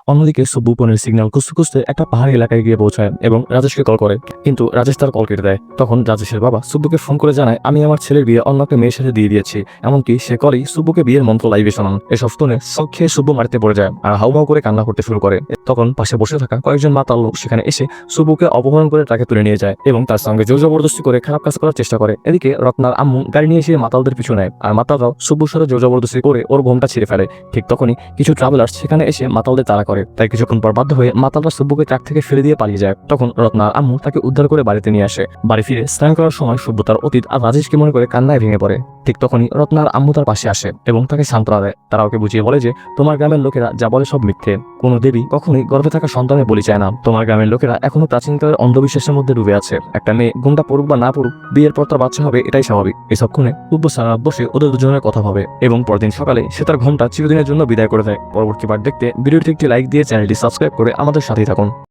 অন্যদিকে সুব্বু ফোনের সিগন্যাল খুঁজতে খুঁজতে একটা পাহাড়ি এলাকায় গিয়ে পৌঁছায় এবং রাজেশকে কল করে, কিন্তু রাজেশ তার কল কেটে দেয়। তখন রাজেশের বাবা সুব্বুকে ফোন করে জানায়, আমি আমার ছেলের বিয়ে অন্য একটা মেয়ের সাথে দিয়ে দিয়েছি। এমনকি সে কলই সুব্বুকে বিয়ের মন্ত্র লাইভে শোনান। এসব শুনে শক খেয়ে সুব্বু মাটিতে পড়ে যায় আর হাউমাউ করে কান্না করতে শুরু করে। তখন পাশে বসে থাকা কয়েকজন মাতাল লোক সেখানে এসে সুব্বুকে অপহরণ করে তাকে তুলে নিয়ে যায় এবং তার সঙ্গে জোর জবরদস্তি করে খারাপ কাজ করার চেষ্টা করে। এদিকে রত্নার আম্মু গাড়ি নিয়ে এসে মাতালদের পিছু নেয় আর মাতালরাও সুব্বুর সাথে জোর জবরদস্তি করে ওর ঘোমটা ছিঁড়ে ফেলে। ঠিক তখনই কিছু ট্রাভেলার্স সেখানে এসে মাতালদের তাড়া করে, তাই কিছুক্ষণ পর বাধ্য হয়ে মাতালরা সুব্বুকে ট্রাক থেকে ফেলে দিয়ে পালিয়ে যায়। তখন রত্নার আম্মু তাকে উদ্ধার করে বাড়িতে নিয়ে আসে। বাড়ি ফিরে স্নান করার সময় সুব্বু তার অতীত আর রাজেশকে মনে করে কান্নায় ভেঙে পড়ে। ঠিক তখনই রত্নার আম্মু তার পাশে আসে এবং তাকে সান্ত্বনা দেয়। তারা ওকে বুঝিয়ে বলে যে তোমার গ্রামের লোকেরা যা বলে সব মিথ্যে, কোনো দেবী কখনোই গর্ভে থাকা সন্তানের বলি চায় না। তোমার গ্রামের লোকেরা এখনো প্রাচীনকালের অন্ধবিশ্বাসের মধ্যে ডুবে আছে। একটা মেয়ে ঘোমটা পড়ুক বা না পড়ুক, বিয়ের পর তার বাচ্চা হবে, এটাই স্বাভাবিক। এসব শুনে সুব্বু সারা রাত বসে ওদের দুজনের কথা ভাবে এবং পরদিন সকালে সে তার ঘোমটা চিরদিনের জন্য বিদায় করে দেয়। পরবর্তী পার্ট দেখতে ভিডিওটি একটি লাইক দিয়ে চ্যানেলটি সাবস্ক্রাইব করে আমাদের সাথেই থাকুন।